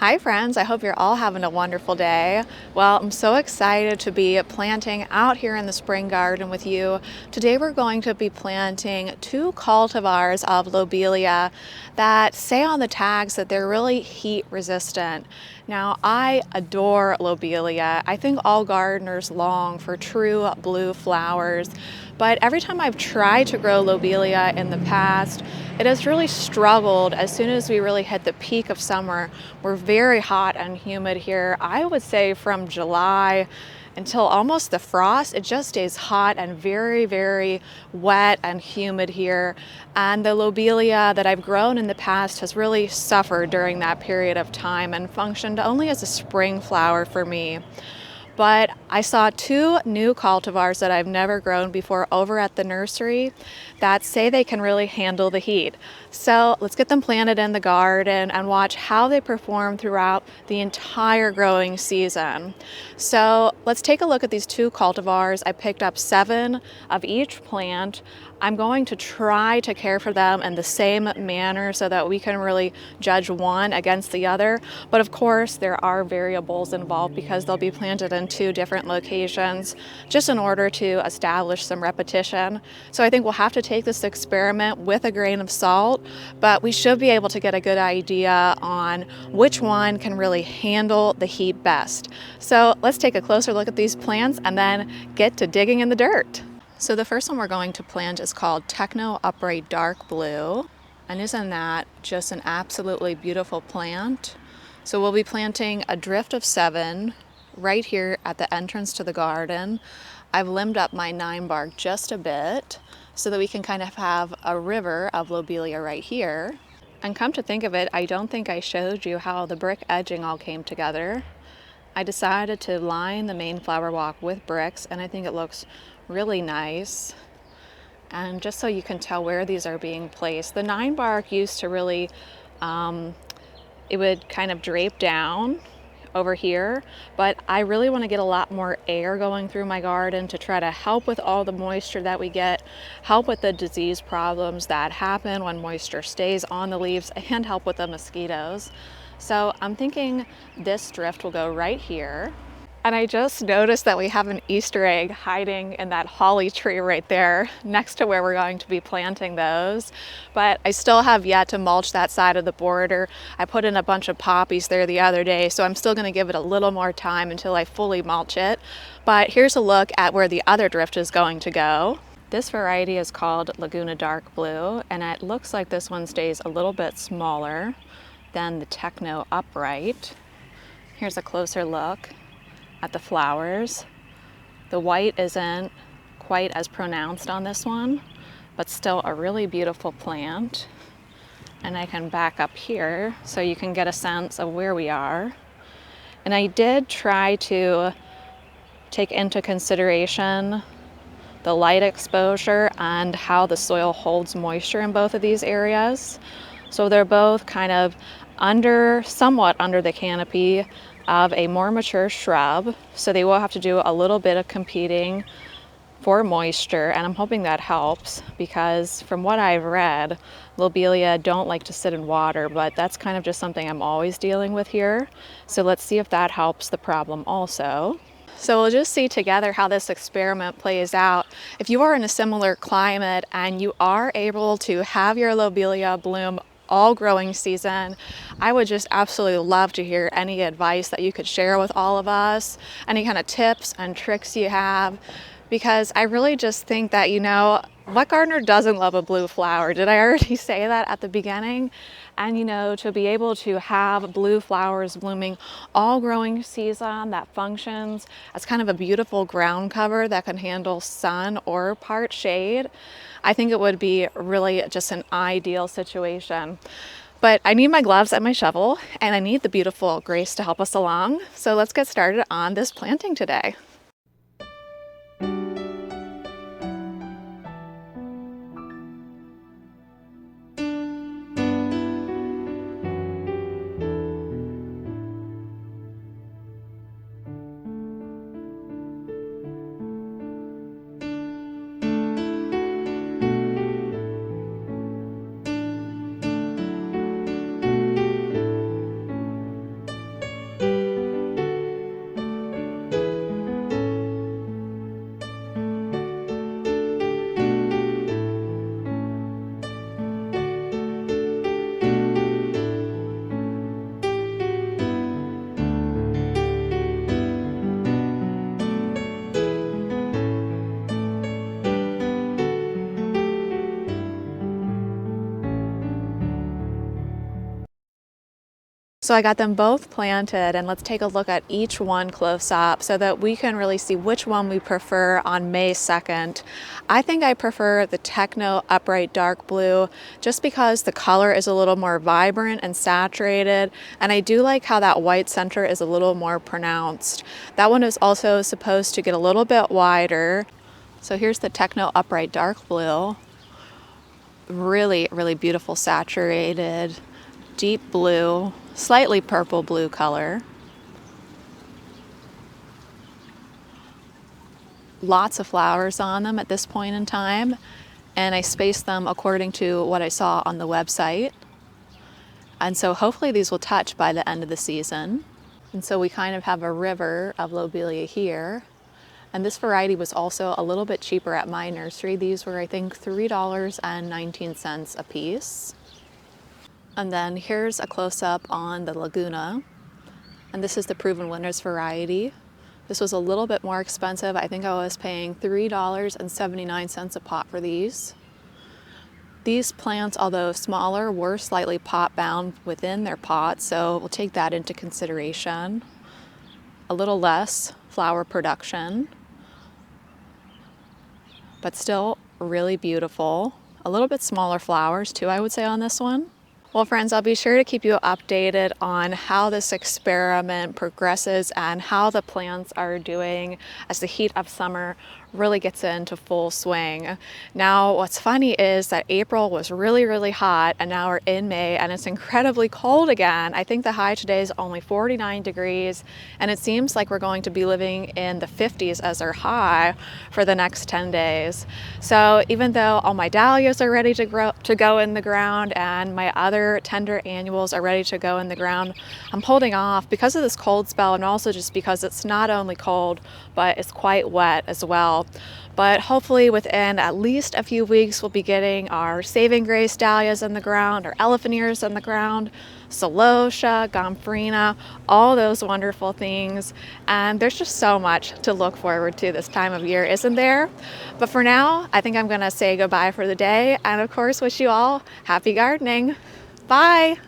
Hi friends, I hope you're all having a wonderful day. Well, I'm so excited to be planting out here in the spring garden with you. Today we're going to be planting two cultivars of Lobelia that say on the tags that they're really heat resistant. Now, I adore Lobelia. I think all gardeners long for true blue flowers, but every time I've tried to grow Lobelia in the past, it has really struggled. As soon as we really hit the peak of summer, we're very hot and humid here. I would say from July until almost the frost, it just stays hot and very, very wet and humid here. And the Lobelia that I've grown in the past has really suffered during that period of time and functioned only as a spring flower for me. But I saw two new cultivars that I've never grown before over at the nursery that say they can really handle the heat. So let's get them planted in the garden and watch how they perform throughout the entire growing season. So let's take a look at these two cultivars. I picked up 7 of each plant. I'm going to try to care for them in the same manner so that we can really judge one against the other. But of course, there are variables involved because they'll be planted in 2 different locations just in order to establish some repetition. So I think we'll have to take this experiment with a grain of salt, but we should be able to get a good idea on which one can really handle the heat best. So let's take a closer look at these plants and then get to digging in the dirt. So the first one we're going to plant is called Techno Upright Dark Blue. And isn't that just an absolutely beautiful plant? So we'll be planting a drift of 7 right here at the entrance to the garden. I've limbed up my 9 bark just a bit so that we can kind of have a river of lobelia right here. And come to think of it, I don't think I showed you how the brick edging all came together. I decided to line the main flower walk with bricks, and I think it looks really nice. And just so you can tell where these are being placed, the 9 bark used to really, it would kind of drape down over here, but I really want to get a lot more air going through my garden to try to help with all the moisture that we get, help with the disease problems that happen when moisture stays on the leaves, and help with the mosquitoes. So I'm thinking this drift will go right here. And I just noticed that we have an Easter egg hiding in that holly tree right there next to where we're going to be planting those. But I still have yet to mulch that side of the border. I put in a bunch of poppies there the other day, so I'm still going to give it a little more time until I fully mulch it. But here's a look at where the other drift is going to go. This variety is called Laguna Dark Blue, and it looks like this one stays a little bit smaller than the Techno Upright. Here's a closer look at the flowers. The white isn't quite as pronounced on this one, but still a really beautiful plant. And I can back up here so you can get a sense of where we are. And I did try to take into consideration the light exposure and how the soil holds moisture in both of these areas. So they're both kind of somewhat under the canopy of a more mature shrub, so they will have to do a little bit of competing for moisture, and I'm hoping that helps because from what I've read, lobelia don't like to sit in water, but that's kind of just something I'm always dealing with here. So let's see if that helps the problem also. So we'll just see together how this experiment plays out. If you are in a similar climate and you are able to have your lobelia bloom all growing season, I would just absolutely love to hear any advice that you could share with all of us, any kind of tips and tricks you have, because I really just think that, what gardener doesn't love a blue flower? Did I already say that at the beginning? And to be able to have blue flowers blooming all growing season that functions as kind of a beautiful ground cover that can handle sun or part shade, I think it would be really just an ideal situation. But I need my gloves and my shovel, and I need the beautiful Grace to help us along. So let's get started on this planting today. So I got them both planted, and let's take a look at each one close up so that we can really see which one we prefer on May 2nd. I think I prefer the Techno Upright Dark Blue just because the color is a little more vibrant and saturated, and I do like how that white center is a little more pronounced. That one is also supposed to get a little bit wider. So here's the Techno Upright Dark Blue. Really, really beautiful saturated, deep blue, slightly purple blue color. Lots of flowers on them at this point in time, and I spaced them according to what I saw on the website. And so hopefully these will touch by the end of the season. And so we kind of have a river of Lobelia here. And this variety was also a little bit cheaper at my nursery. These were, I think, $3.19 a piece. And then here's a close-up on the Laguna. And this is the Proven Winners variety. This was a little bit more expensive. I think I was paying $3.79 a pot for these. These plants, although smaller, were slightly pot-bound within their pot, so we'll take that into consideration. A little less flower production, but still really beautiful. A little bit smaller flowers too, I would say, on this one. Well, friends, I'll be sure to keep you updated on how this experiment progresses and how the plants are doing as the heat of summer really gets into full swing. Now, what's funny is that April was really, really hot, and now we're in May and it's incredibly cold again. I think the high today is only 49 degrees, and it seems like we're going to be living in the 50s as our high for the next 10 days. So even though all my dahlias are ready to go in the ground and my other tender annuals are ready to go in the ground, I'm holding off because of this cold spell, and also just because it's not only cold, but it's quite wet as well. But hopefully within at least a few weeks, we'll be getting our Saving Grace dahlias in the ground, our elephant ears in the ground, celosia, gomphrena, all those wonderful things. And there's just so much to look forward to this time of year, isn't there? But for now, I think I'm gonna say goodbye for the day, and of course wish you all happy gardening. Bye.